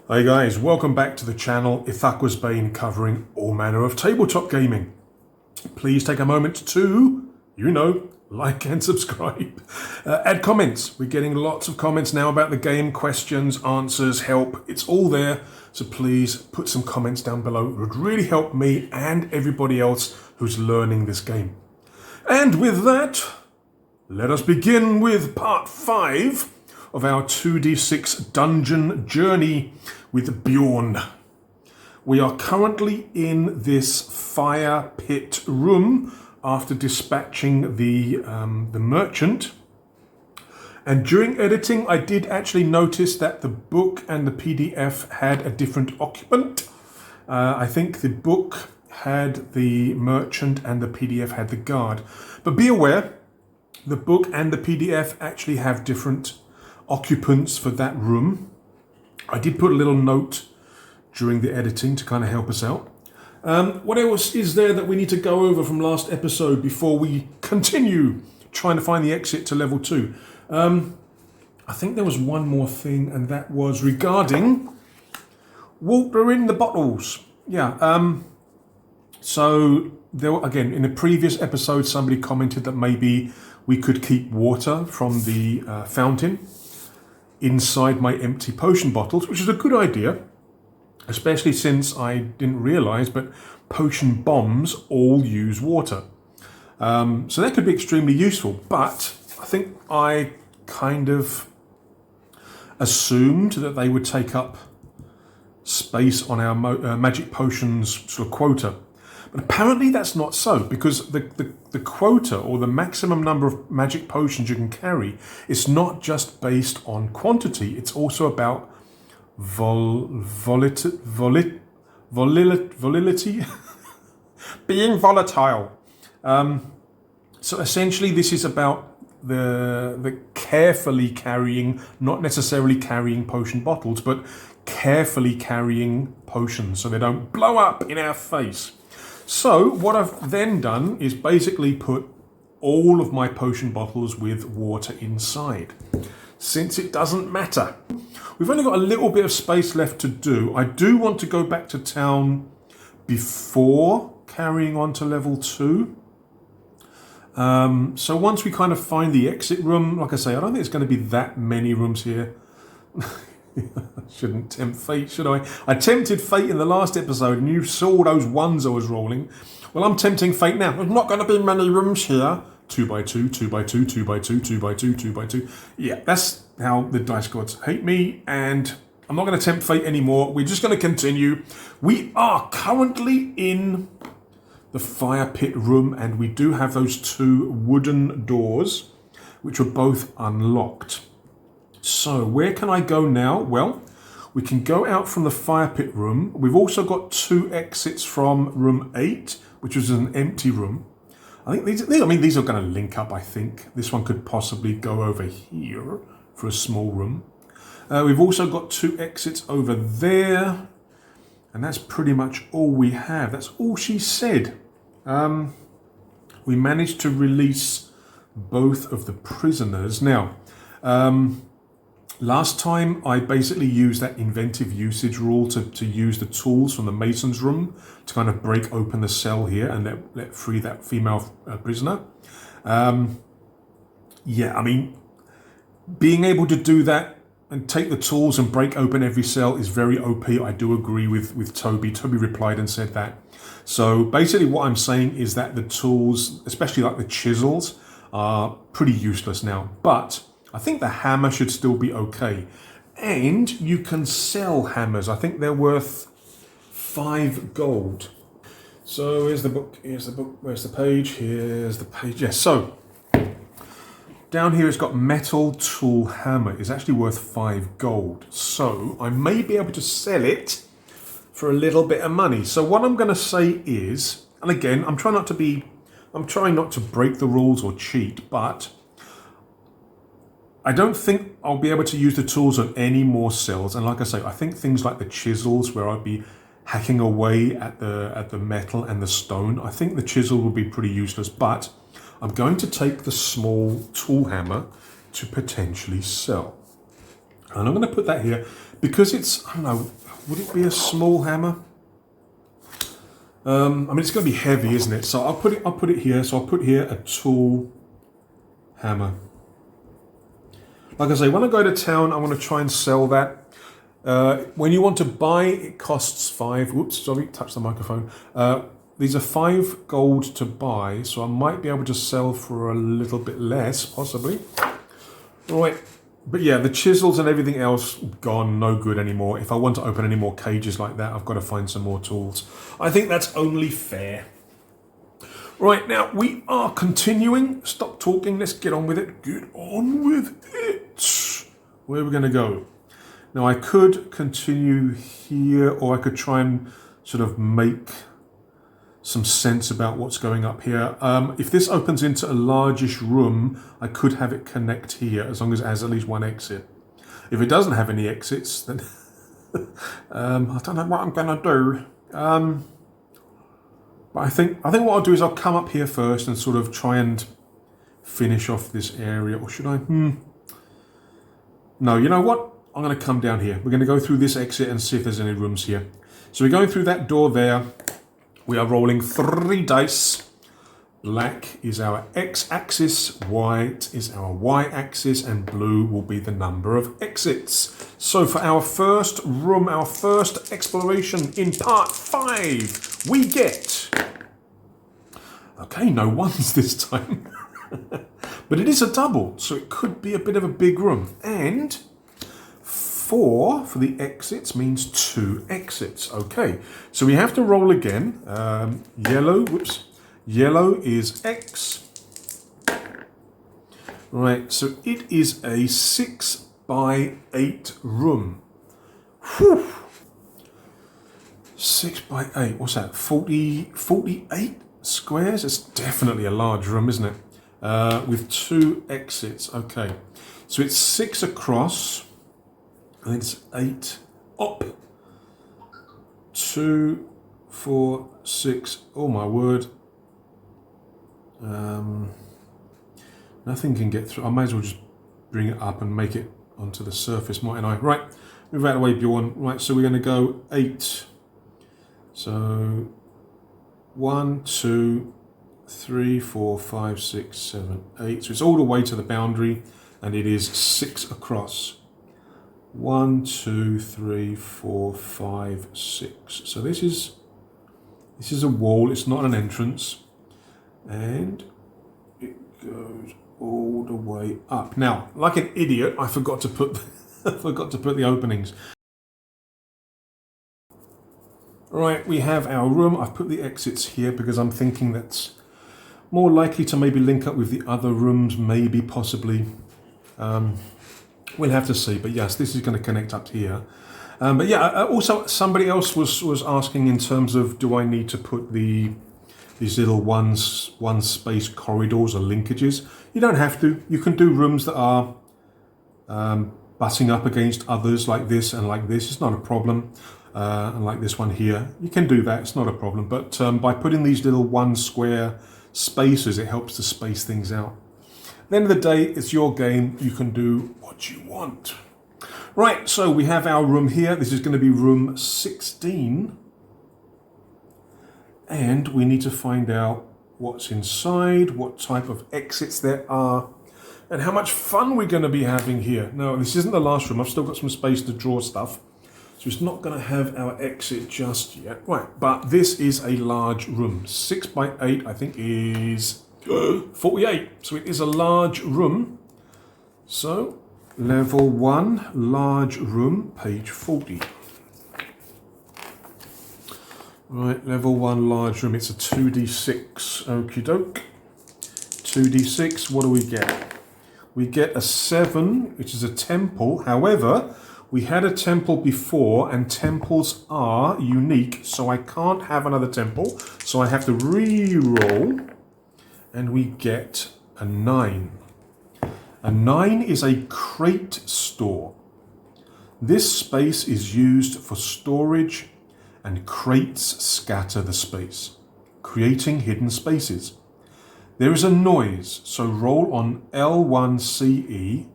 Hey guys, welcome back to the channel Ithaqa's Bane, covering all manner of tabletop gaming. Please take a moment to, like and subscribe. Add comments. We're getting lots of comments now about the game, questions, answers, help. It's all there. So please put some comments down below. It would really help me and everybody else who's learning this game. And with that, let us begin with part 5 of our 2d6 dungeon journey with Bjorn. We are currently in this fire pit room after dispatching the merchant. And during editing, I did actually notice that the book and the PDF had a different occupant. I think the book had the merchant and the PDF had the guard. But be aware, the book and the PDF actually have different occupants for that room. I did put a little note during the editing to kind of help us out. What else is there that we need to go over from last episode before we continue trying to find the exit to level 2? I think there was one more thing, and that was regarding water in the bottles. So there were, again, in a previous episode, somebody commented that maybe we could keep water from the fountain inside my empty potion bottles, which is a good idea, especially since I didn't realize, but potion bombs all use water. So that could be extremely useful, but I think I kind of assumed that they would take up space on our magic potions sort of quota. But apparently that's not so, because the quota, or the maximum number of magic potions you can carry, is not just based on quantity, it's also about volatility, being volatile. So essentially this is about the carefully carrying, not necessarily carrying potion bottles, but carefully carrying potions so they don't blow up in our face. So what I've then done is basically put all of my potion bottles with water inside, since it doesn't matter. We've only got a little bit of space left to do. I do want to go back to town before carrying on to level 2. So once we kind of find the exit room, like I say, I don't think there's going to be that many rooms here. I shouldn't tempt fate, should I? I tempted fate in the last episode and you saw those ones I was rolling. Well, I'm tempting fate now. There's not going to be many rooms here. 2x2, 2x2, 2x2, 2x2, 2x2. Yeah, that's how the dice gods hate me, and I'm not going to tempt fate anymore. We're just going to continue. We are currently in the fire pit room, and we do have those 2 wooden doors, which were both unlocked. So where can I go now? Well, we can go out from the fire pit room. We've also got 2 exits from room 8, which is an empty room. I think these are going to link up, I think. This one could possibly go over here for a small room. We've also got 2 exits over there. And that's pretty much all we have. That's all she said. We managed to release both of the prisoners. Now, last time I basically used that inventive usage rule to use the tools from the mason's room to kind of break open the cell here and let free that female prisoner. Being able to do that and take the tools and break open every cell is very OP. I do agree with Toby. Toby replied and said that. So basically what I'm saying is that the tools, especially like the chisels, are pretty useless now. But I think the hammer should still be okay. And you can sell hammers. I think they're worth 5 gold. So here's the book, where's the page? Here's the page. Yes, so down here it's got metal tool hammer. It's actually worth 5 gold. So I may be able to sell it for a little bit of money. So what I'm going to say is, and again, I'm trying not to break the rules or cheat, but I don't think I'll be able to use the tools on any more cells. And like I say, I think things like the chisels, where I'd be hacking away at the metal and the stone, I think the chisel will be pretty useless. But I'm going to take the small tool hammer to potentially sell. And I'm going to put that here because it's, I don't know, would it be a small hammer? I mean, it's going to be heavy, isn't it? So I'll put it here. So I'll put here a tool hammer. Like I say, when I go to town, I want to try and sell that. When you want to buy, it costs 5. Whoops, sorry, touch the microphone. These are 5 gold to buy, so I might be able to sell for a little bit less, possibly. Right, but yeah, the chisels and everything else, gone, no good anymore. If I want to open any more cages like that, I've got to find some more tools. I think that's only fair. Right, now we are continuing. Stop talking, let's get on with it. Get on with it. Where are we going to go? Now I could continue here, or I could try and sort of make some sense about what's going up here. If this opens into a largish room, I could have it connect here, as long as it has at least one exit. If it doesn't have any exits, then I don't know what I'm going to do. But I think what I'll do is I'll come up here first and sort of try and finish off this area. Or should I? No, you know what? I'm going to come down here. We're going to go through this exit and see if there's any rooms here. So we're going through that door there. We are rolling 3 dice. Black is our x-axis, white is our y-axis, and blue will be the number of exits. So for our first room, our first exploration in part 5, we get... Okay, no ones this time. But it is a double, so it could be a bit of a big room. And 4 for the exits means 2 exits. Okay, so we have to roll again. Yellow is X. Right, so it is a 6 by 8 room. Whew. 6 by 8, what's that? 48 squares? It's definitely a large room, isn't it? With 2 exits. Okay, so it's 6 across. And it's 8 up. 2, 4, 6. Oh my word. Nothing can get through. I may as well just bring it up and make it onto the surface, mightn't I? Right, move out of the way, Bjorn. Right, so we're going to go 8. So 1, 2, 3, 4, 5, 6, 7, 8. So it's all the way to the boundary, and it is 6 across. 1, 2, 3, 4, 5, 6. So this is a wall. It's not an entrance, and it goes all the way up. Now, like an idiot, I forgot to put the openings. Right, we have our room. I've put the exits here because I'm thinking that's more likely to maybe link up with the other rooms, maybe, possibly. We'll have to see, but yes, this is going to connect up here. But yeah, also somebody else was asking in terms of, do I need to put these little one space corridors or linkages? You don't have to. You can do rooms that are butting up against others like this and like this. It's not a problem. And like this one here, you can do that. It's not a problem. But by putting these little 1 square spaces, it helps to space things out. At the end of the day, it's your game. You can do what you want. Right, so we have our room here. This is going to be room 16. And we need to find out what's inside, what type of exits there are, and how much fun we're going to be having here. No, this isn't the last room. I've still got some space to draw stuff. So it's not going to have our exit just yet. Right, but this is a large room. 6 by 8, I think, is 48. So it is a large room. So, level 1, large room, page 40. Right, level 1, large room. It's a 2d6. Okie doke. 2d6, what do we get? We get a 7, which is a temple. However, we had a temple before, and temples are unique, so I can't have another temple. So I have to re-roll, and we get a 9. A 9 is a crate store. This space is used for storage, and crates scatter the space, creating hidden spaces. There is a noise, so roll on L1CE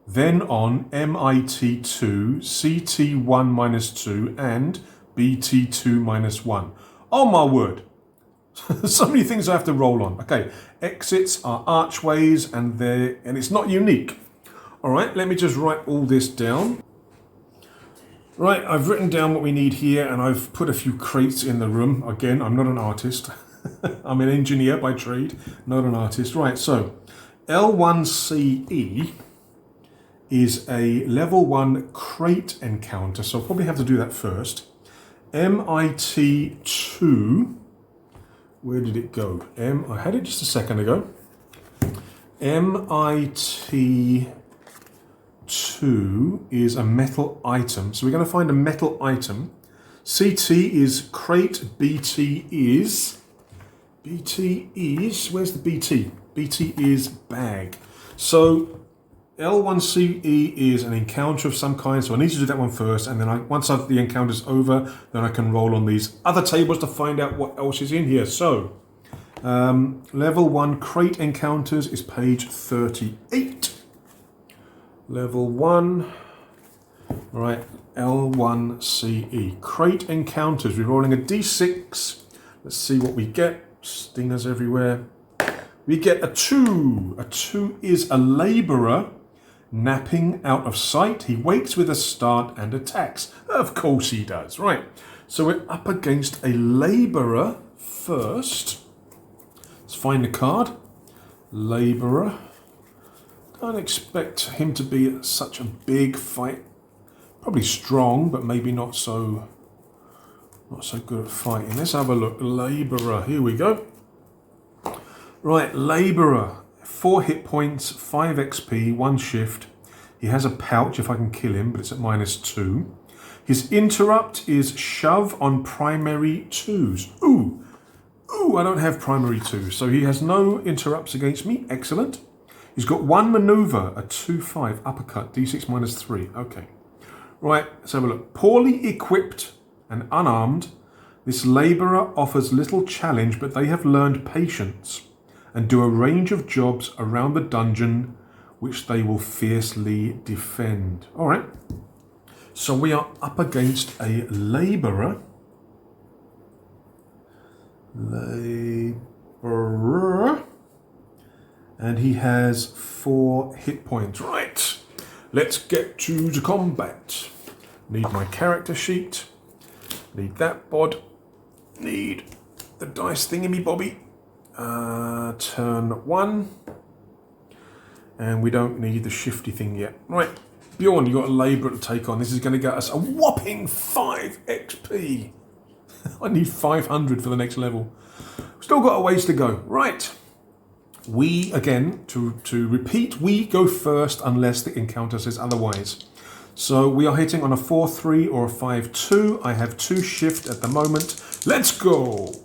then on MIT2, CT1 minus 2, and BT2 minus 1. Oh my word. So many things I have to roll on. Okay, exits are archways and it's not unique. All right, let me just write all this down. Right, I've written down what we need here and I've put a few crates in the room. Again, I'm not an artist. I'm an engineer by trade, not an artist. Right, so L1CE is a level 1 crate encounter, so I'll probably have to do that first. MIT2, where did it go? I had it just a second ago. MIT2 is a metal item, so we're going to find a metal item. CT is crate, BT is, where's the BT? BT is bag. So L1CE is an encounter of some kind, so I need to do that one first, and then once the encounter's over, then I can roll on these other tables to find out what else is in here. So, level 1 crate encounters is page 38. Level 1, right, L1CE. Crate encounters, we're rolling a D6. Let's see what we get. Stingers everywhere. We get a 2. A 2 is a labourer. Napping out of sight, he wakes with a start and attacks. Of course he does, right. So we're up against a labourer first. Let's find the card. Labourer. Don't expect him to be such a big fight. Probably strong, but maybe not so good at fighting. Let's have a look. Labourer, here we go. Right, labourer. 4 hit points, 5 XP, 1 shift. He has a pouch if I can kill him, but it's at -2. His interrupt is shove on primary 2s. Ooh, I don't have primary 2s, so he has no interrupts against me. Excellent. He's got 1 maneuver, a 2-5 uppercut, D6 -3. Okay. Right, let's have a look. Poorly equipped and unarmed, this labourer offers little challenge, but they have learned patience and do a range of jobs around the dungeon which they will fiercely defend. All right, so we are up against a labourer. And he has 4 hit points. Right, let's get to the combat. Need my character sheet. Need that bod. Need the dice thingy bobby. Turn 1. And we don't need the shifty thing yet. Right, Bjorn, you got a labourer to take on. This is going to get us a whopping 5 XP. I need 500 for the next level. Still got a ways to go. Right. We, again, to repeat, we go first unless the encounter says otherwise. So we are hitting on a 4-3 or a 5-2. I have 2 shift at the moment. Let's go.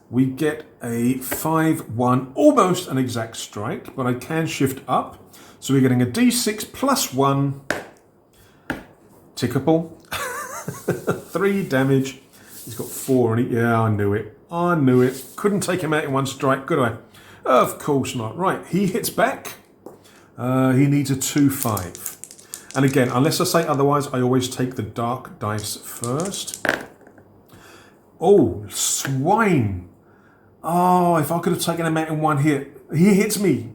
We get a 5-1, almost an exact strike, but I can shift up. So we're getting a D6 +1. Tickable. 3 damage. He's got 4 on it. Yeah, I knew it. Couldn't take him out in 1 strike, could I? Of course not. Right, he hits back. He needs a 2-5. And again, unless I say otherwise, I always take the dark dice first. Oh, swine. Oh, if I could have taken him out in 1 hit. He hits me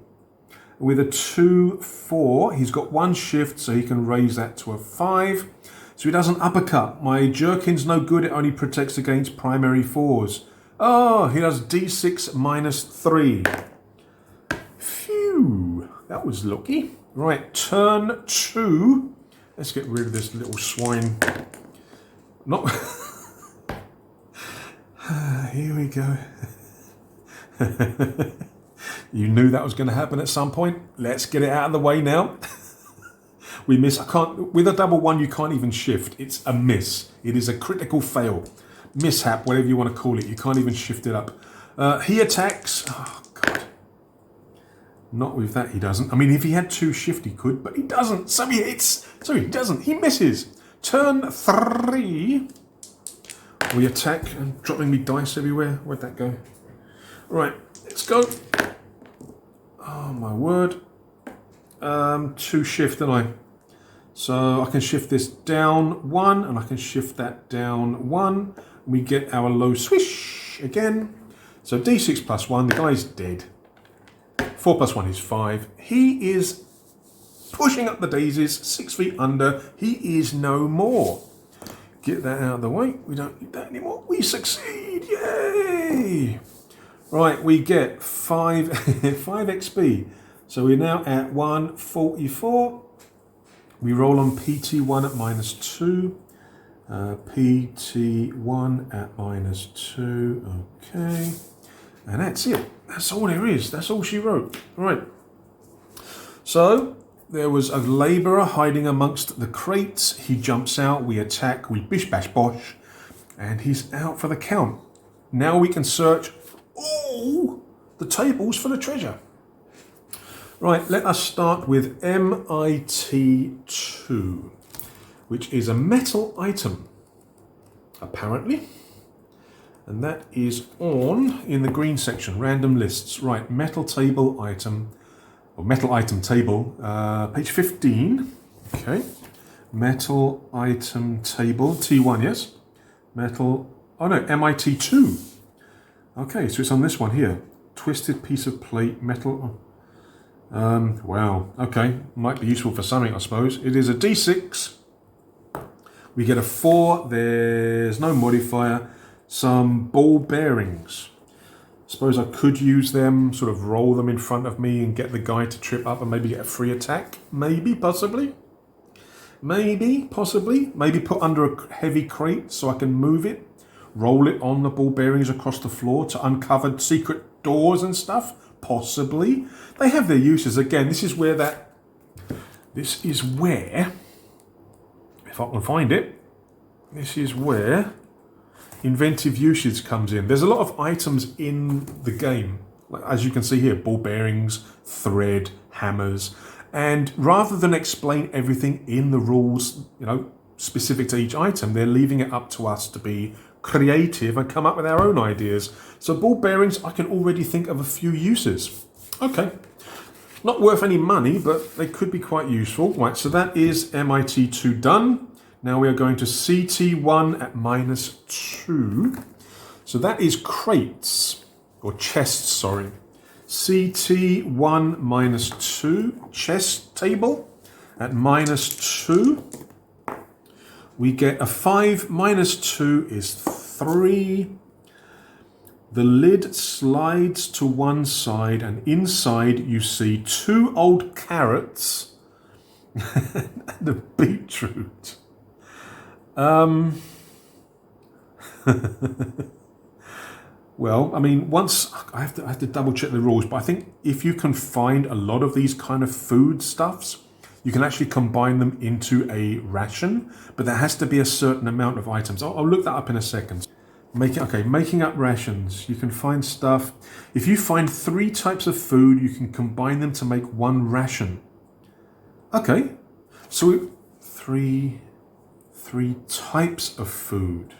with a 2-4. He's got 1 shift, so he can raise that to a 5. So he does an uppercut. My jerkin's no good. It only protects against primary 4s. Oh, he does D6 -3. Phew, that was lucky. Right, turn 2. Let's get rid of this little swine. Not. Here we go. You knew that was going to happen at some point. Let's get it out of the way now. We miss. I can't. With a double 1, you can't even shift. It's a miss. It is a critical fail. Mishap, whatever you want to call it. You can't even shift it up. He attacks. Oh, God. Not with that, he doesn't. I mean, if he had 2 shift, he could, but he doesn't. So he hits. So he doesn't. He misses. Turn 3. We attack. I'm dropping me dice everywhere. Where'd that go? Right, let's go. Oh, my word. to shift, don't I? So I can shift this down 1 and I can shift that down 1. We get our low swish again. So d6 plus 1, the guy's dead. 4 plus 1 is 5. He is pushing up the daisies, 6 feet under. He is no more. Get that out of the way. We don't need that anymore. We succeed. Yay! Right, we get 5 XP. So we're now at 144. We roll on PT1 at -2. PT1 at -2. Okay. And that's it. That's all there is. That's all she wrote. Right. So there was a labourer hiding amongst the crates. He jumps out. We attack. We bish bash bosh. And he's out for the count. Now we can search all the tables for the treasure. Right, let us start with MIT2, which is a metal item, apparently. And that is on in the green section, random lists. Right, metal table item, or metal item table, page 15. Okay, metal item table, T1, yes? Metal, oh no, MIT2. Okay, so it's on this one here. Twisted piece of plate, metal. Wow, okay, might be useful for something, I suppose. It is a D6. We get a 4, there's no modifier. Some ball bearings. Suppose I could use them, sort of roll them in front of me and get the guy to trip up and maybe get a free attack. Maybe, possibly. Maybe, possibly. Maybe put under a heavy crate so I can move it. Roll it on the ball bearings across the floor to uncover secret doors and stuff. Possibly. They have their uses. Again, this is where, if I can find it, this is where inventive usage comes in. There's a lot of items in the game. As you can see here, ball bearings, thread, hammers. And rather than explain everything in the rules, specific to each item, they're leaving it up to us to be creative and come up with our own ideas. So ball bearings, I can already think of a few uses. Okay. Not worth any money, but they could be quite useful. Right, so that is MIT2 done. Now we are going to CT1 at -2. So that is crates, or chests, sorry. CT1 -2, chest table at -2. We get a 5 -2 is 3. The lid slides to one side and inside you see 2 old carrots and a beetroot. Well, I mean, once I have to double check the rules, but I think if you can find a lot of these kind of food stuffs, you can actually combine them into a ration, but there has to be a certain amount of items. I'll look that up in a second. Making up rations. You can find stuff. If you find 3 types of food, you can combine them to make one ration. Okay, so 3 types of food.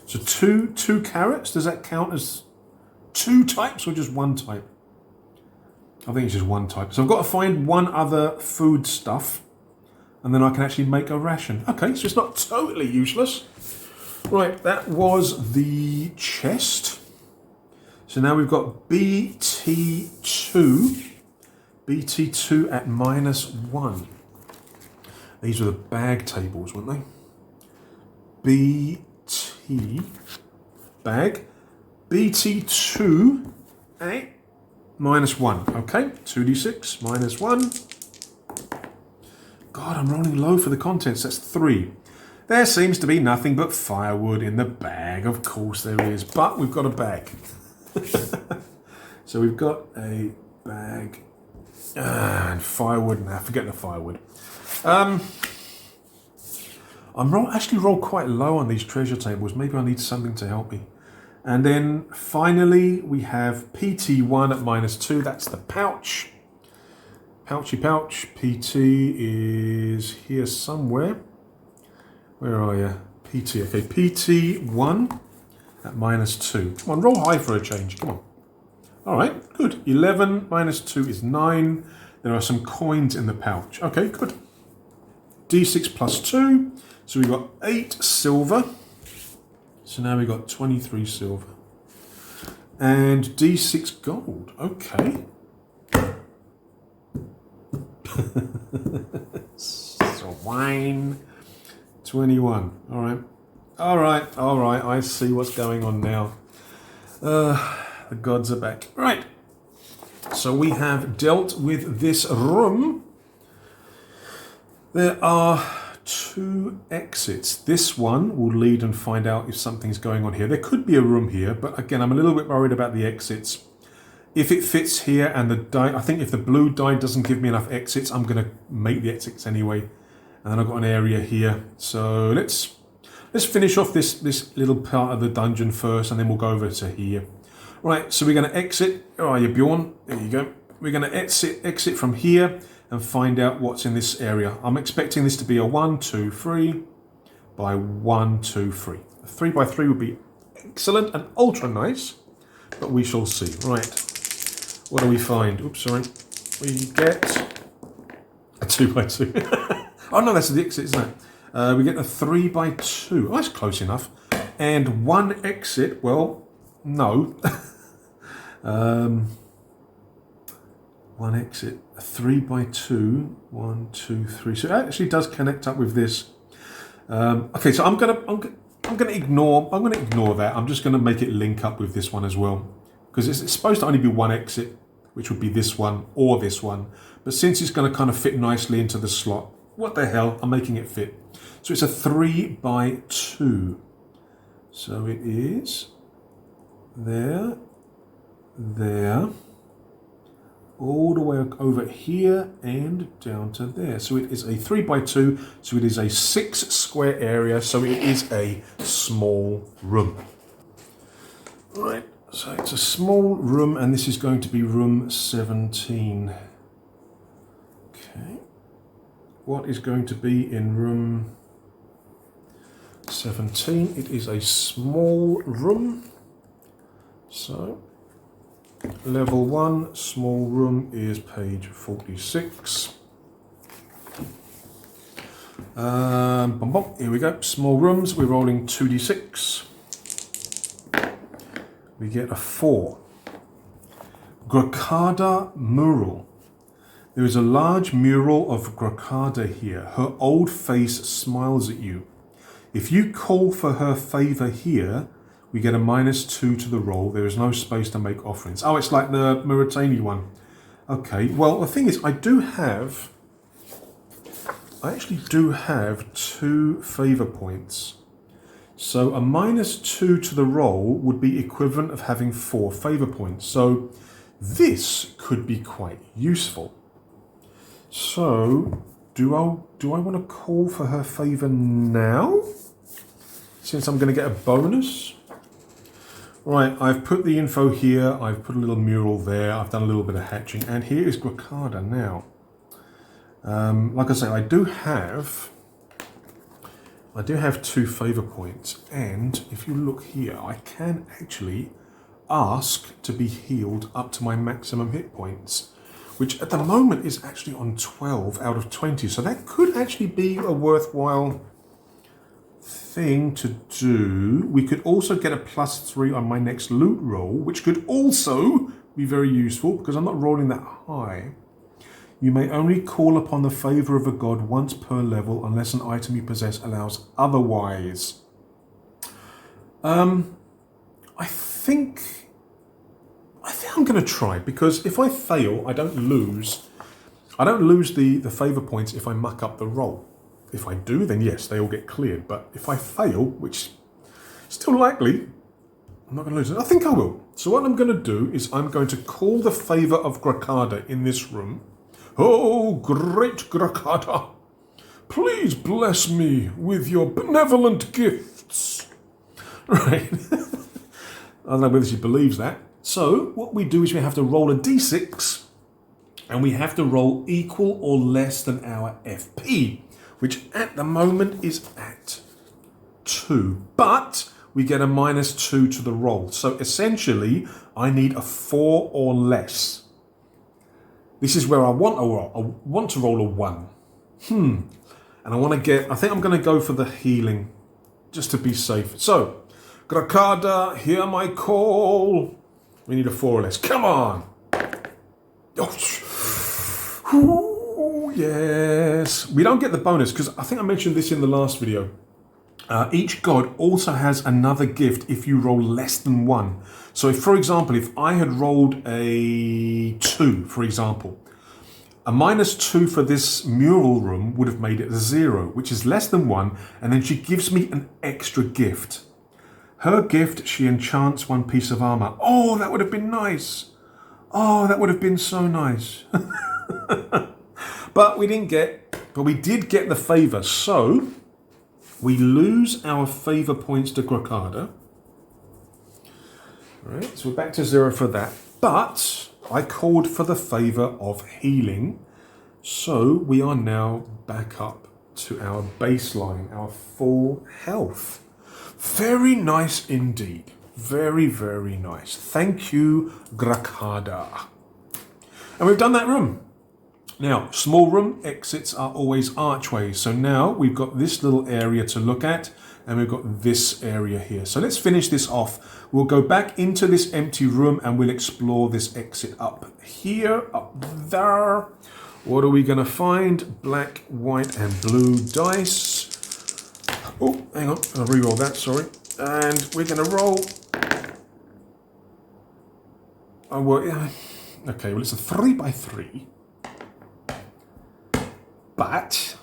So two carrots, does that count as 2 types or just 1 type? I think it's just 1 type. So I've got to find 1 other food stuff and then I can actually make a ration. Okay, so it's not totally useless. Right, that was the chest. So now we've got BT2. BT2 at -1. These were the bag tables, weren't they? BT bag. BT2 at -1. Okay, 2d6 -1. God, I'm rolling low for the contents. That's 3. There seems to be nothing but firewood in the bag. Of course there is, but we've got a bag. So we've got a bag and firewood. Nah, forget the firewood. Actually roll quite low on these treasure tables. Maybe I need something to help me. And then finally we have PT1 at -2. That's the pouch. Pouchy pouch. PT is here somewhere. Where are you? PT. Okay, PT1 at -2. Come on, roll high for a change. Come on. All right, good. 11 minus 2 is 9. There are some coins in the pouch. Okay, good. D6 plus 2. So we got 8 silver. So now we got 23 silver. And D6 gold. Okay. Swine. 21. All right. All right. All right. I see what's going on now. The gods are back. Right. So we have dealt with this room. There are 2 exits. This one will lead and find out if something's going on here. There could be a room here, but again, I'm a little bit worried about the exits. If it fits here and the die, I think if the blue die doesn't give me enough exits, I'm going to make the exits anyway. And then I've got an area here. So let's finish off this little part of the dungeon first, and then we'll go over to here. Right, so we're going to exit. Oh, are you, Bjorn? There you go. We're going to exit from here and find out what's in this area. I'm expecting this to be a 1, 2, 3 by 1, 2, 3. A 3 by 3 would be excellent and ultra nice, but we shall see. Right. What do we find? Oops, sorry. We get a 2 by 2. Oh no, that's the exit, isn't it? We get a 3 by 2. Oh, that's close enough. And 1 exit, well, no. 1 exit, a 3 by 2. 1, 2, 3. So it actually does connect up with this. Okay, so I'm gonna ignore that. I'm just gonna make it link up with this one as well, because it's supposed to only be 1 exit, which would be this one or this one. But since it's going to kind of fit nicely into the slot, what the hell, I'm making it fit. So it's a 3 by 2. So it is there, there, all the way over here and down to there. So it is a 3 by 2. So it is a 6 square area. So it is a small room. Right. So it's a small room, and this is going to be room 17. Okay. What is going to be in room 17? It is a small room. So, level 1, small room is page 46. Here we go. Small rooms, we're rolling 2d6. We get a 4. Gracada mural. There is a large mural of Gracada here. Her old face smiles at you. If you call for her favor here, we get a -2 to the roll. There is no space to make offerings. Oh, it's like the Mauritania one. Okay, well, the thing is, I actually do have 2 favor points. So a -2 to the roll would be equivalent of having 4 favor points. So this could be quite useful. So do I want to call for her favor now? Since I'm going to get a bonus? Right, I've put the info here. I've put a little mural there. I've done a little bit of hatching. And here is Gracada now. Like I say, I do have 2 favor points, and if you look here, I can actually ask to be healed up to my maximum hit points, which at the moment is actually on 12 out of 20. So that could actually be a worthwhile thing to do. We could also get a +3 on my next loot roll, which could also be very useful because I'm not rolling that high. You may only call upon the favor of a god once per level unless an item you possess allows otherwise. I think I'm going to try, because if I fail, I don't lose. I don't lose the favor points if I muck up the roll. If I do, then yes, they all get cleared. But if I fail, which is still likely, I'm not going to lose it. I think I will. So what I'm going to do is I'm going to call the favor of Gracada in this room. Oh, great Gracada, please bless me with your benevolent gifts. Right. I don't know whether she believes that. So what we do is we have to roll a d6, and we have to roll equal or less than our FP, which at the moment is at 2. But we get a -2 to the roll. So essentially, I need a 4 or less. This is where I want a roll. I want to roll a 1. And I want to get, I think I'm going to go for the healing, just to be safe. So, Grakada, hear my call. We need a 4 or less. Come on. Ooh, yes. We don't get the bonus, because I think I mentioned this in the last video. Each god also has another gift if you roll less than 1. So if, for example, if I had rolled a 2, for example, a -2 for this mural room would have made it a 0, which is less than 1, and then she gives me an extra gift. Her gift, she enchants 1 piece of armor. Oh, that would have been nice. Oh, that would have been so nice. But we did get the favor, so we lose our favor points to Grakada. Right, so we're back to 0 for that. But I called for the favor of healing. So we are now back up to our baseline, our full health. Very nice indeed. Very, very nice. Thank you, Grakada. And we've done that room. Now, small room exits are always archways. So now we've got this little area to look at, and we've got this area here. So let's finish this off. We'll go back into this empty room and we'll explore this exit up here, up there. What are we going to find? Black, white, and blue dice. Oh, hang on. I'll re-roll that, sorry. And we're going to roll. Oh, well, yeah. Okay, well, it's a 3x3. But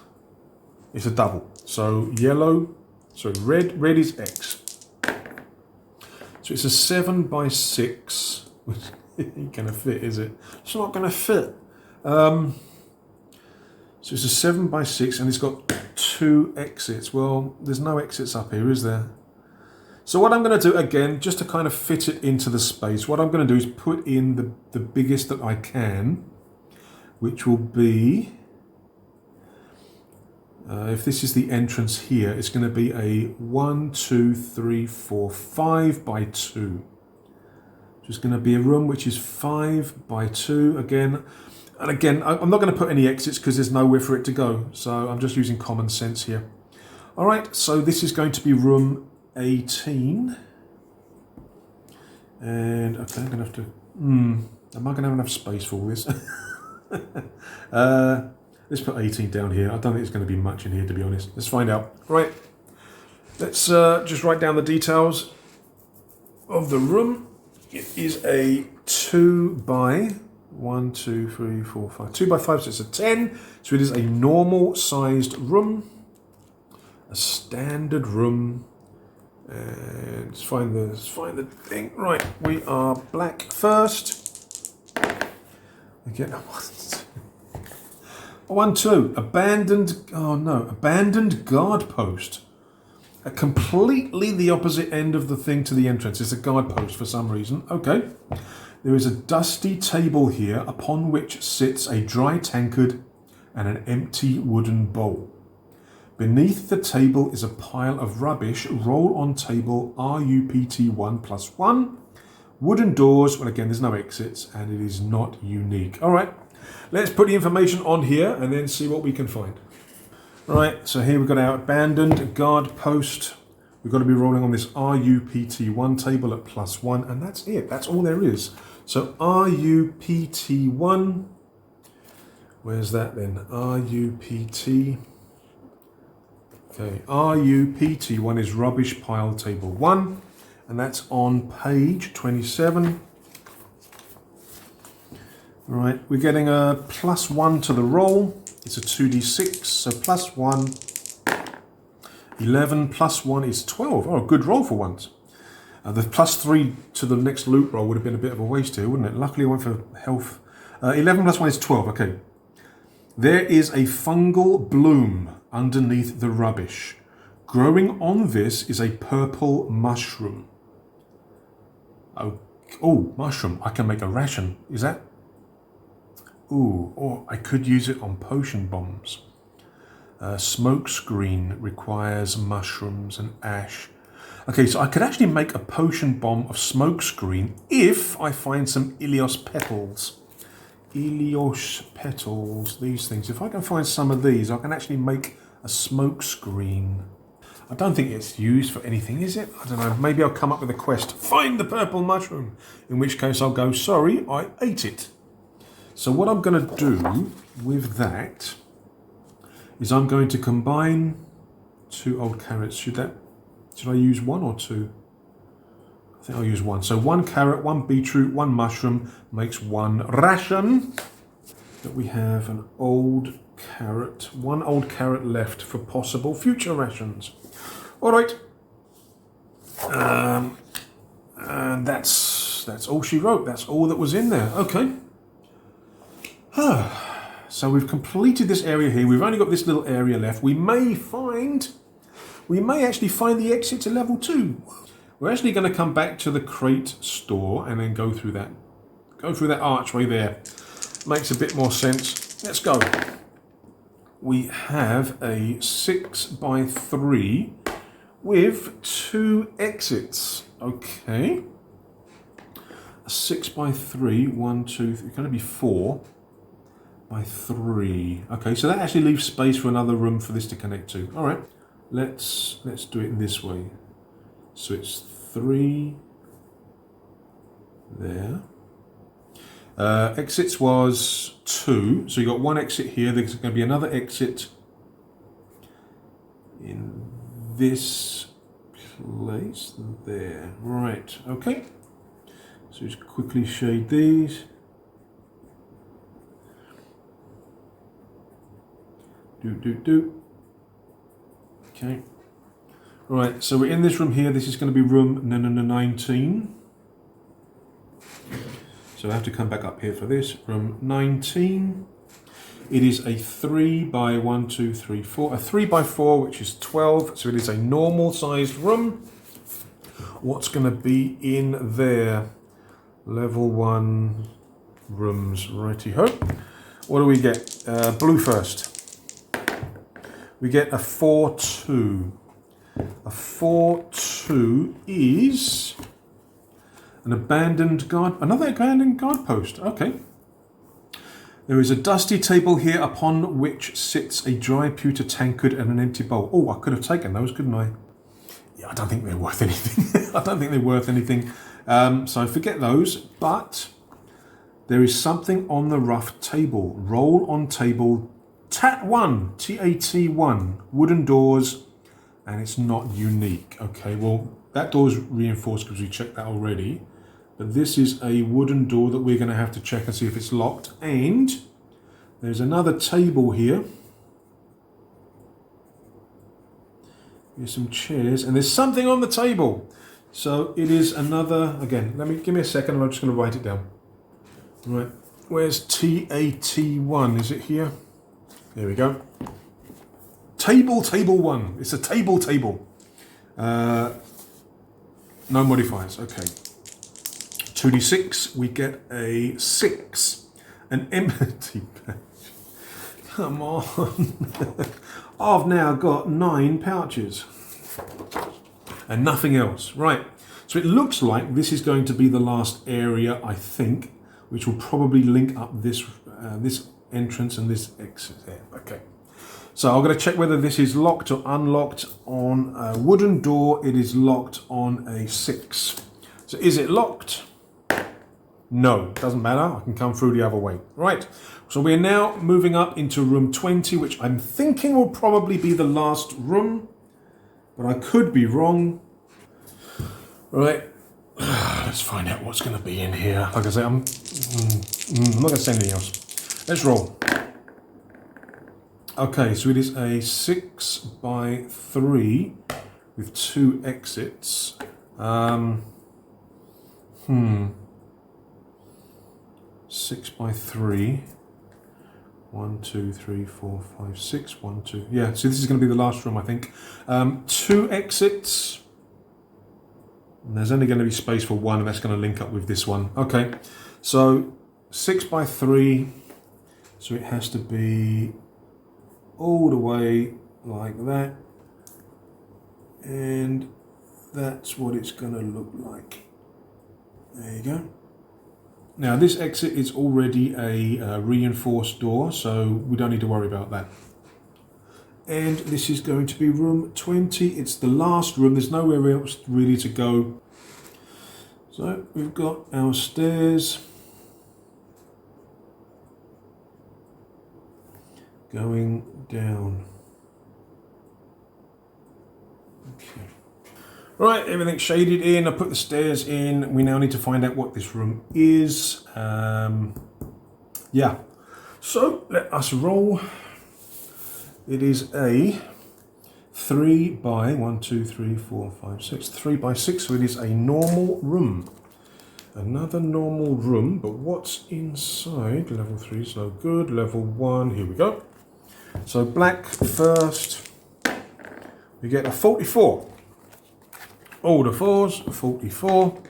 it's a double. So yellow, so red is X. So it's a 7x6. Which ain't going to fit, is it? It's not going to fit. So it's a 7x6 and it's got 2 exits. Well, there's no exits up here, is there? So what I'm going to do again, just to kind of fit it into the space, what I'm going to do is put in the biggest that I can, which will be, if this is the entrance here, it's going to be a 1, 2, 3, 4, 5x2. So it's going to be a room which is 5x2 again. And again, I'm not going to put any exits because there's nowhere for it to go. So I'm just using common sense here. All right, so this is going to be room 18. And okay, I'm going to have to... am I going to have enough space for all this? Let's put 18 down here. I don't think it's going to be much in here, to be honest. Let's find out. Right, let's just write down the details of the room. It is a 2x... 1, 2, 3, 4, 5. 2x5, so it's a 10. So it is a normal sized room. A standard room. And let's find the thing. Right, we are black first. Again, 1, 2. Abandoned, oh no, abandoned guard post. Completely the opposite end of the thing to the entrance. It's a guard post for some reason. Okay. There is a dusty table here upon which sits a dry tankard and an empty wooden bowl. Beneath the table is a pile of rubbish. Roll on table RUPT1 + 1. Wooden doors. Well, again, there's no exits and it is not unique. All right, let's put the information on here and then see what we can find. Right, so here we've got our abandoned guard post. We've got to be rolling on this RUPT1 table at +1, and that's it. That's all there is. So RUPT1, where's that then? RUPT. Okay, RUPT1 is rubbish pile table 1, and that's on page 27. Right, we're getting a +1 to the roll. It's a 2d6, so +1. 11 + 1 is 12. Oh, good roll for once. The +3 to the next loot roll would have been a bit of a waste here, wouldn't it? Luckily I went for health. 11 + 1 is 12, okay. There is a fungal bloom underneath the rubbish. Growing on this is a purple mushroom. Oh, mushroom. I can make a ration. Is that? Ooh, or I could use it on potion bombs. Smoke screen requires mushrooms and ash. Okay, so I could actually make a potion bomb of smokescreen if I find some Ilios petals. Ilios petals, these things. If I can find some of these, I can actually make a smokescreen. I don't think it's used for anything, is it? I don't know. Maybe I'll come up with a quest. Find the purple mushroom. In which case I'll go, sorry, I ate it. So what I'm going to do with that is I'm going to combine 2 old carrots. Should I use 1 or 2? I think I'll use 1. So 1 carrot, 1 beetroot, 1 mushroom makes 1 ration. But we have an old carrot, 1 old carrot left for possible future rations. All right. And that's all she wrote. That's all that was in there. Okay. So we've completed this area here. We've only got this little area left. We may actually find the exit to level 2. We're actually going to come back to the crate store and then go through that archway there. Makes a bit more sense. Let's go. We have a 6x3 with 2 exits. Okay. A 6x3, 1, 2, 3, it's going to be 4 by 3. Okay, so that actually leaves space for another room for this to connect to. All right, let's do it this way. So it's 3 there. Exits was 2, so you got 1 exit here. There's going to be another exit in this place there. Right, okay. So just quickly shade these. Do. Okay. Right, so we're in this room here. This is going to be room 19. So I have to come back up here for this. Room 19. It is a 3 by 1, 2, 3, 4. A 3 by 4, which is 12. So it is a normal sized room. What's going to be in there? Level 1 rooms. Righty-ho. What do we get? Blue first. We get a 4-2. A 4-2 is an abandoned guard. Another abandoned guard post. Okay. There is a dusty table here upon which sits a dry pewter tankard and an empty bowl. Oh, I could have taken those, couldn't I? Yeah, I don't think they're worth anything. I don't think they're worth anything. So forget those. But there is something on the rough table. Roll on table. TAT1. TAT1. Wooden doors. And it's not unique. Okay, well, that door's reinforced because we checked that already. But this is a wooden door that we're going to have to check and see if it's locked. And there's another table here. Here's some chairs. And there's something on the table. So it is another, again, give me a second. I'm just going to write it down. Right, where's TAT1? Is it here? There we go. Table 1. It's a table. No modifiers. Okay. 2d6. We get a 6. An empty pouch. Come on. I've now got 9 pouches. And nothing else. Right. So it looks like this is going to be the last area, I think, which will probably link up this entrance and this exit there. Okay. So I'm going to check whether this is locked or unlocked. On a wooden door, it is locked on a 6. So is it locked? No, doesn't matter. I can come through the other way. Right, so we're now moving up into room 20, which I'm thinking will probably be the last room, but I could be wrong. Right, let's find out what's going to be in here. Like I say, I'm not going to say anything else. Let's roll. Okay, so it is a 6x3 with 2 exits. 6x3. 1, 2, 3, 4, 5, 6. 1, 2. Yeah, so this is going to be the last room, I think. 2 exits. And there's only going to be space for 1, and that's going to link up with this one. Okay, so 6x3. So it has to be all the way like that. And that's what it's going to look like. There you go. Now this exit is already a reinforced door, so we don't need to worry about that. And this is going to be room 20. It's the last room. There's nowhere else really to go. So we've got our stairs going down. Okay. Right, everything's shaded in. I put the stairs in. We now need to find out what this room is. Yeah. So let us roll. It is a 3 by 1, 2, 3, 4, 5, 6. 3 by 6. So it is a normal room. Another normal room, but what's inside? Level 3 is no good. Level 1, here we go. So black first. We get a 44. All the 4s, 44.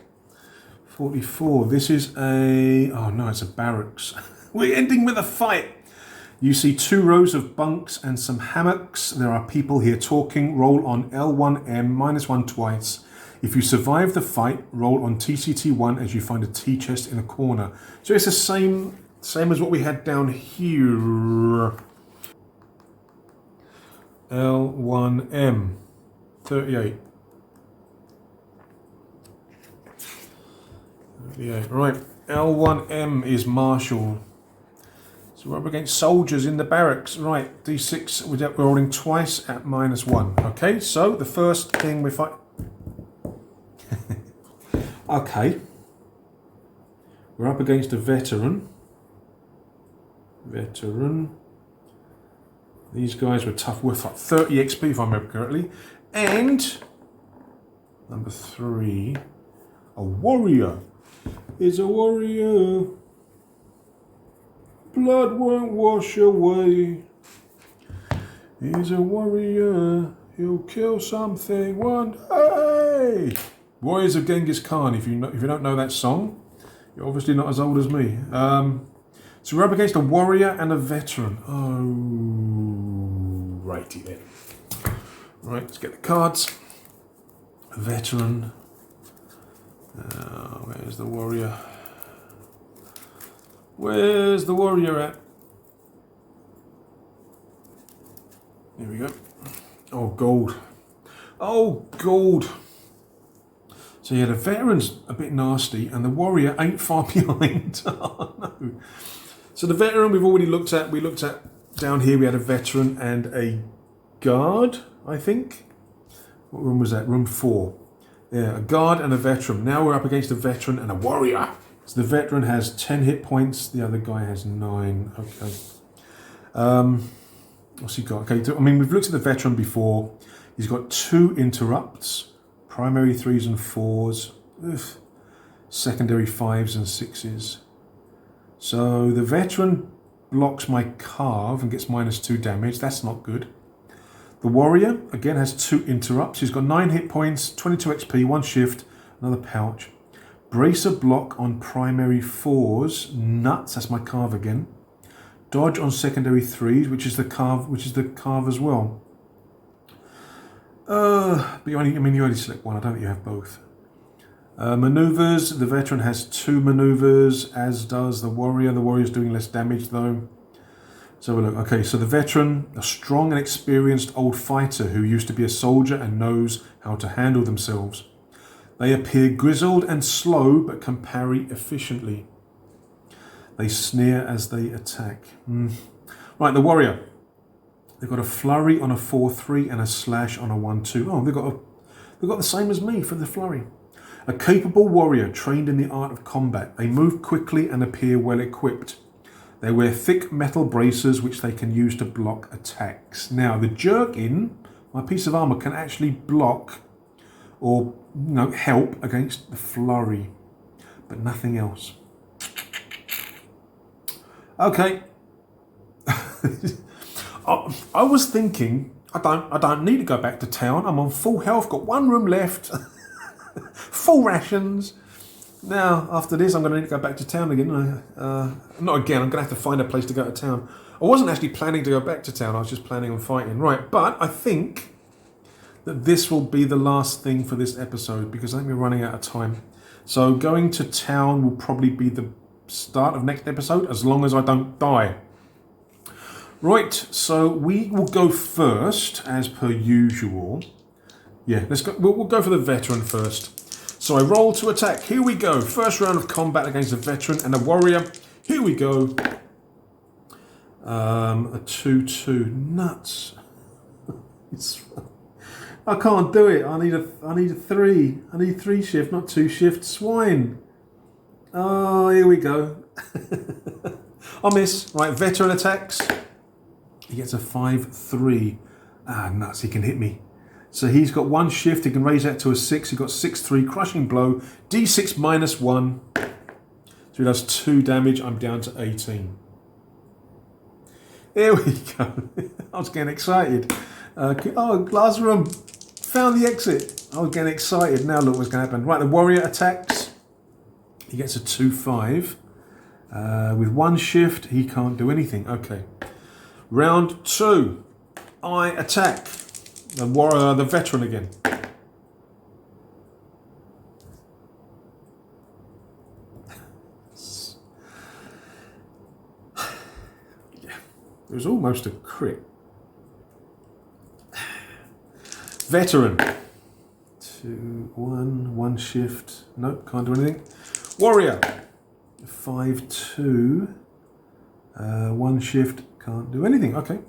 44. This is a... Oh no, it's a barracks. We're ending with a fight. You see 2 rows of bunks and some hammocks. There are people here talking. Roll on L1M, -1 twice. If you survive the fight, roll on TCT1 as you find a tea chest in a corner. So it's the same as what we had down here. L1M, 38. 38. Right, L1M is Marshall. So we're up against soldiers in the barracks. Right, D6, we're rolling twice at -1. Okay, so the first thing we fight... Okay. We're up against a veteran. These guys were tough, worth like 30 XP if I remember correctly. And number 3, a warrior. Is a warrior. Blood won't wash away. He's a warrior. He'll kill something one day. Warriors of Genghis Khan. If you don't know that song, you're obviously not as old as me. So we're up against a warrior and a veteran. Oh, righty then. Right, let's get the cards. A veteran. Where's the warrior? Where's the warrior at? Here we go. Oh, gold. Oh, gold. So yeah, the veteran's a bit nasty and the warrior ain't far behind. Oh no. So the veteran we've already looked at. We looked at down here, we had a veteran and a guard, I think. What room was that? Room 4. Yeah, a guard and a veteran. Now we're up against a veteran and a warrior. So the veteran has 10 hit points, the other guy has 9. Okay. What's he got? Okay, I mean, we've looked at the veteran before. He's got 2 interrupts, primary 3s and 4s, secondary 5s and 6s. So the veteran blocks my carve and gets -2 damage. That's not good. The warrior, again, has 2 interrupts. He's got 9 hit points, 22 XP, 1 shift, another pouch. Bracer block on primary 4s. Nuts, that's my carve again. Dodge on secondary 3s, which is the carve as well. But you only select 1. I don't think you have both. Maneuvers, the veteran has 2 maneuvers, as does the warrior. The warrior's doing less damage though. So look, okay, so the veteran, a strong and experienced old fighter who used to be a soldier and knows how to handle themselves. They appear grizzled and slow, but can parry efficiently. They sneer as they attack. Right, the warrior. They've got a flurry on a 4-3 and a slash on a 1-2. Oh, they've got the same as me for the flurry. A capable warrior trained in the art of combat. They move quickly and appear well equipped. They wear thick metal bracers which they can use to block attacks. Now, the jerkin, my piece of armour, can actually block or help against the flurry, but nothing else. Okay. I was thinking, I don't need to go back to town. I'm on full health, got 1 room left, full rations. Now, after this, I'm going to need to go back to town again. Not again, I'm going to have to find a place to go to town. I wasn't actually planning to go back to town, I was just planning on fighting. Right, but I think that this will be the last thing for this episode because I think we're running out of time. So going to town will probably be the start of next episode, as long as I don't die. Right, so we will go first, as per usual. Yeah, let's go. We'll go for the veteran first. So I roll to attack. Here we go. First round of combat against a veteran and a warrior. Here we go. A 2-2. Nuts. I can't do it. I need a 3. I need 3 shift, not 2 shift. Swine. Oh, here we go. I miss. Right, veteran attacks. He gets a 5-3. Ah, nuts. He can hit me. So he's got 1 shift. He can raise that to a 6. He got 6-3. Crushing blow. D6 -1. So he does 2 damage. I'm down to 18. Here we go. I was getting excited. Oh, glass room. Found the exit. I was getting excited. Now look what's going to happen. Right, the warrior attacks. He gets a 2-5. With 1 shift, he can't do anything. Okay. Round 2. I attack. The warrior, the veteran again. Yeah. It was almost a crit. Veteran. 2-1. 1 shift. Nope, can't do anything. Warrior. 5-2. 1 shift. Can't do anything. Okay.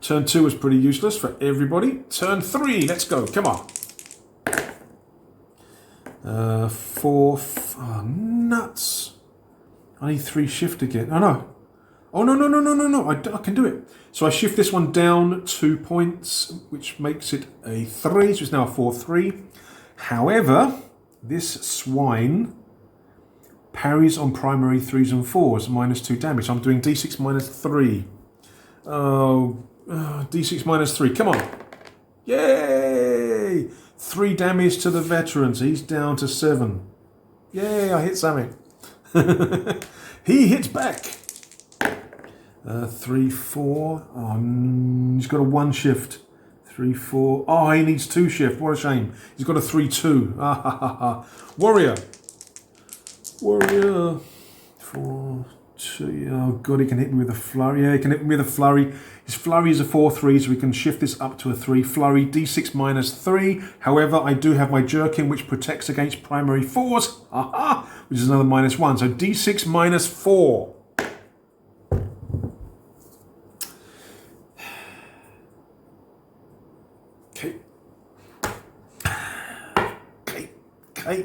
Turn 2 was pretty useless for everybody. Turn 3. Let's go. Come on. 4. Oh, nuts. I need 3 shift again. Oh, no. Oh, no. I can do it. So I shift this one down 2 points, which makes it a 3. So it's now a 4-3. However, this swine parries on primary 3s and 4s, -2 damage. So I'm doing D6 -3. Oh, D6 -3. Come on. Yay! 3 damage to the veteran. So he's down to 7. Yay, I hit something. He hits back. 3-4. Oh, he's got a 1 shift. 3-4. Oh, he needs 2 shift. What a shame. He's got a 3-2. Ah, ha, ha, ha. Warrior. 4-2. Oh god, he can hit me with a flurry. Yeah, he can hit me with a flurry. His flurry is a 4-3, so we can shift this up to a 3. Flurry, D6 -3. However, I do have my jerkin, which protects against primary 4s. Aha! Which is another -1. So D6 -4. Okay.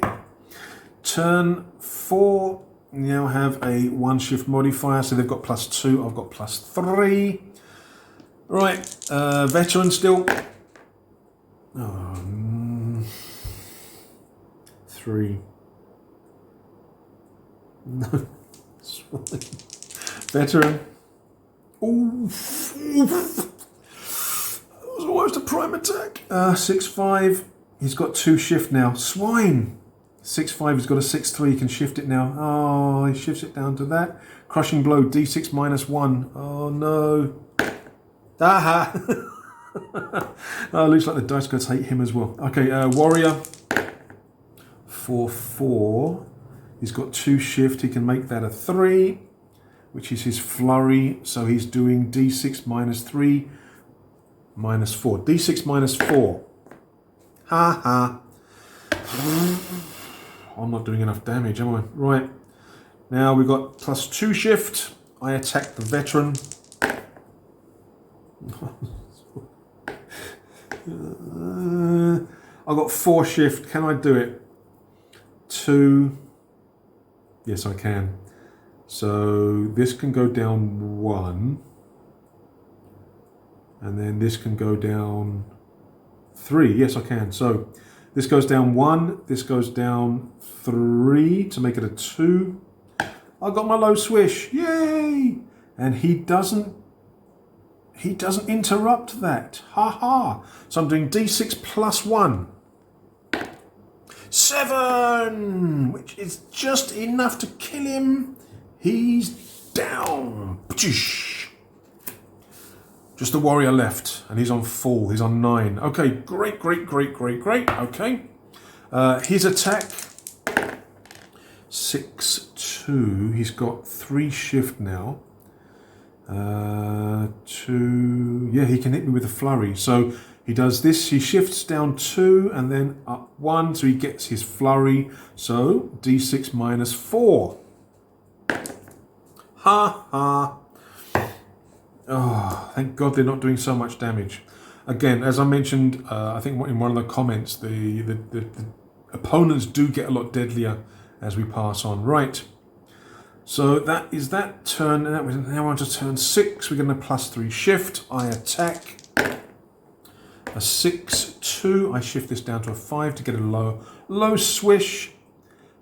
Turn 4. Now have a 1 shift modifier, so they've got +2. I've got +3. Right, veteran still. 3. No. Veteran. Oof. That was almost a prime attack. 6-5. He's got 2 shift now. Swine. 6-5. He's got a 6-3. He can shift it now. Oh, he shifts it down to that. Crushing blow. D6 -1. Oh no. Aha. Oh, looks like the dice gods hate him as well. Okay, warrior. 4-4. He's got 2 shift. He can make that a 3, which is his flurry. So he's doing D6 -3 -4. D6 -4. Ha ha. I'm not doing enough damage, am I? Right. Now we've got +2 shift. I attack the veteran. I've got 4 shift. Can I do it? 2. Yes, I can. So this can go down 1. And then this can go down 3. Yes, I can. So this goes down 1. This goes down 3 to make it a 2. I got my low swish. Yay! And he doesn't interrupt that. Ha ha. So I'm doing D6 +1. 7, which is just enough to kill him. He's down. Just the warrior left, and he's on full. He's on 9. Okay, great. Okay. His attack, 6-2. He's got 3 shift now. 2. Yeah, he can hit me with a flurry. So he does this. He shifts down 2 and then up 1. So he gets his flurry. So d6 minus 4. Ha ha. Oh, thank God they're not doing so much damage. Again, as I mentioned, I think in one of the comments, the opponents do get a lot deadlier as we pass on. Right. So that is that turn. Now we're on to turn 6. We're getting a +3 shift. I attack. A 6-2. I shift this down to a 5 to get a low swish.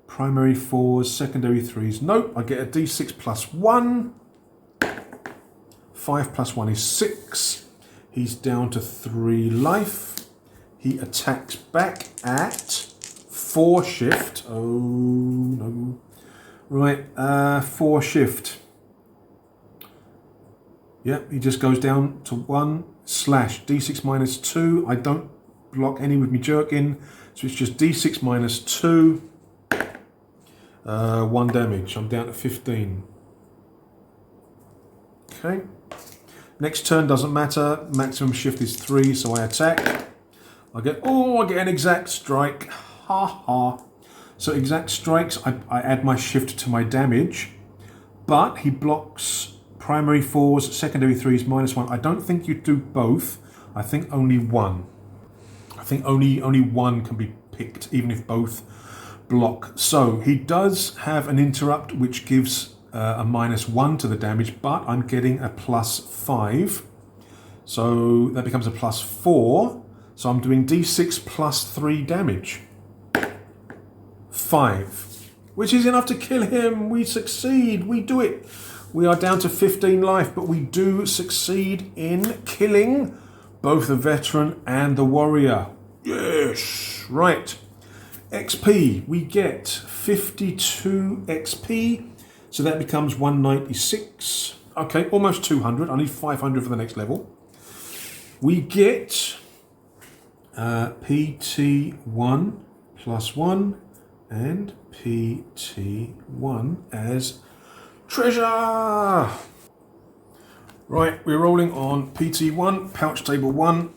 Primary 4s, secondary 3s. Nope. I get a d6 +1. 5 + 1 is 6. He's down to 3 life. He attacks back at 4 shift. Oh no. Right, 4 shift. Yep, he just goes down to 1 slash d6 minus 2. I don't block any with me jerkin, so it's just d6 minus 2. 1 damage. I'm down to 15. Okay. Next turn doesn't matter. Maximum shift is 3, so I attack. I get an exact strike. Ha ha. So exact strikes, I add my shift to my damage, but he blocks primary 4s, secondary 3s, -1. I don't think you do both. I think only one. I think only one can be picked, even if both block. So he does have an interrupt, which gives a -1 to the damage, but I'm getting a +5. So that becomes a +4. So I'm doing d6 +3 damage. 5, which is enough to kill him. We succeed. We do it. We are down to 15 life, but we do succeed in killing both the veteran and the warrior. Yes. Right. XP. We get 52 XP. So that becomes 196. Okay, almost 200. I need 500 for the next level. We get PT1 +1 and PT1 as treasure. Right, we're rolling on PT1, pouch table 1,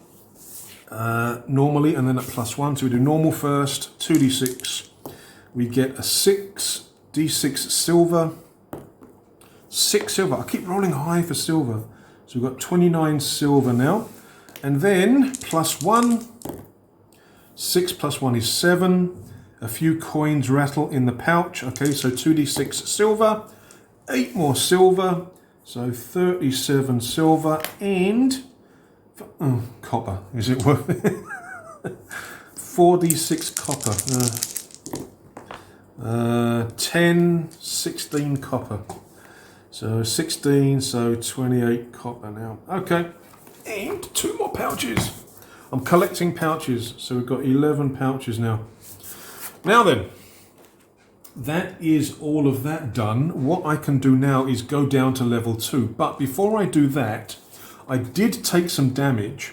normally, and then at +1. So we do normal first, 2d6. We get a 6, d6 silver, 6 silver. I keep rolling high for silver. So we've got 29 silver now. And then +1, 6 + 1 is 7. A few coins rattle in the pouch. Okay, so 2d6 silver, 8 more silver. So 37 silver and copper. Is it worth it? 4d6 copper. 10, 16 copper. So 16, so 28 copper now. Okay, and 2 more pouches. I'm collecting pouches, so we've got 11 pouches now. Now then, that is all of that done. What I can do now is go down to level 2. But before I do that, I did take some damage.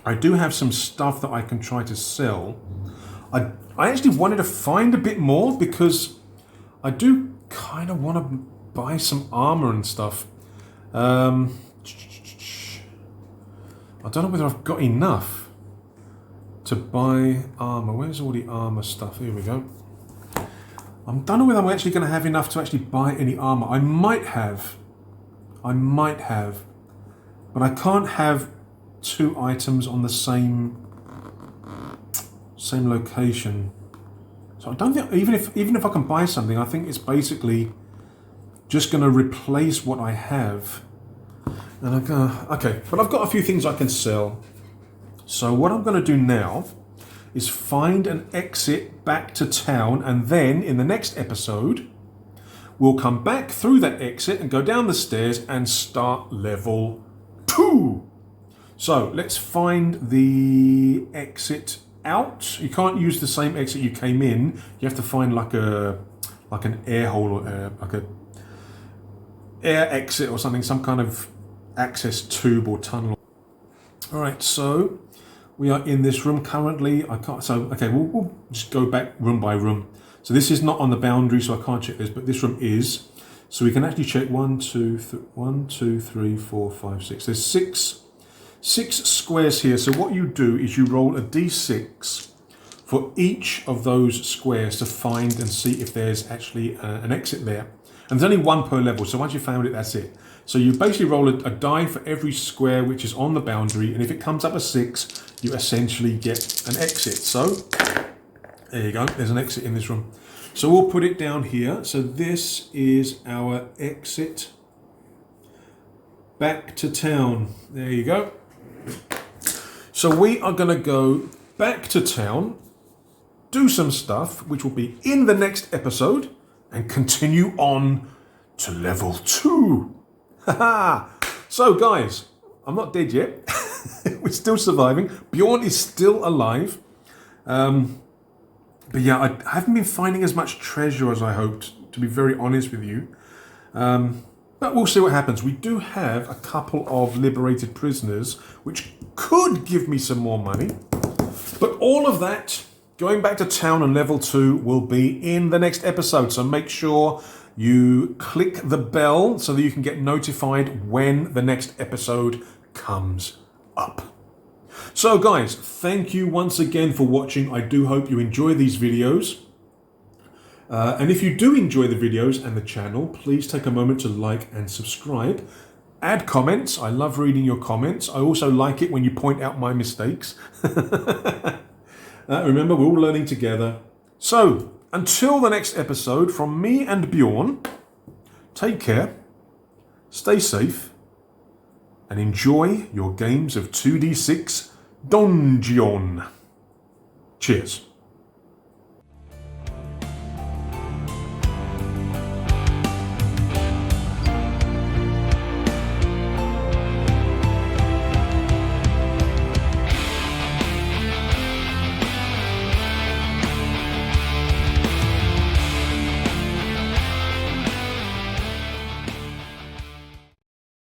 I do have some stuff that I can try to sell. I actually wanted to find a bit more because I do kind of want to buy some armor and stuff. I don't know whether I've got enough to buy armor. Where's all the armor stuff? Here we go. I don't know whether I'm actually going to have enough to actually buy any armor. I might have, but I can't have 2 items on the same location. So I don't think, even if I can buy something, I think it's basically just going to replace what I have. And I go, okay, but I've got a few things I can sell. So what I'm going to do now is find an exit back to town, and then in the next episode, we'll come back through that exit and go down the stairs and start level 2. So let's find the exit out. You can't use the same exit you came in. You have to find like an air hole or like a air exit or something, some kind of access tube or tunnel. All right, so we are in this room currently. I can't. So okay, we'll just go back room by room. So this is not on the boundary, so I can't check this, but this room is. So we can actually check 1, 2, 3, 4, 5, 6. There's six squares here. So what you do is you roll a d6 for each of those squares to find and see if there's actually an exit there. And there's only one per level. So once you found it, that's it. So you basically roll a die for every square which is on the boundary. And if it comes up a 6, you essentially get an exit. So there you go. There's an exit in this room. So we'll put it down here. So this is our exit back to town. There you go. So we are going to go back to town, do some stuff, which will be in the next episode, and continue on to level 2. So guys, I'm not dead yet. We're still surviving. Bjorn is still alive. But yeah, I haven't been finding as much treasure as I hoped, to be very honest with you. But we'll see what happens. We do have a couple of liberated prisoners, which could give me some more money. But all of that, going back to town and level 2, will be in the next episode. So make sure you click the bell so that you can get notified when the next episode comes up. So guys, thank you once again for watching. I do hope you enjoy these videos. And if you do enjoy the videos and the channel, please take a moment to like and subscribe. Add comments. I love reading your comments. I also like it when you point out my mistakes. Remember, we're all learning together. So, until the next episode, from me and Bjorn, take care, stay safe, and enjoy your games of 2d6 Donjon. Cheers.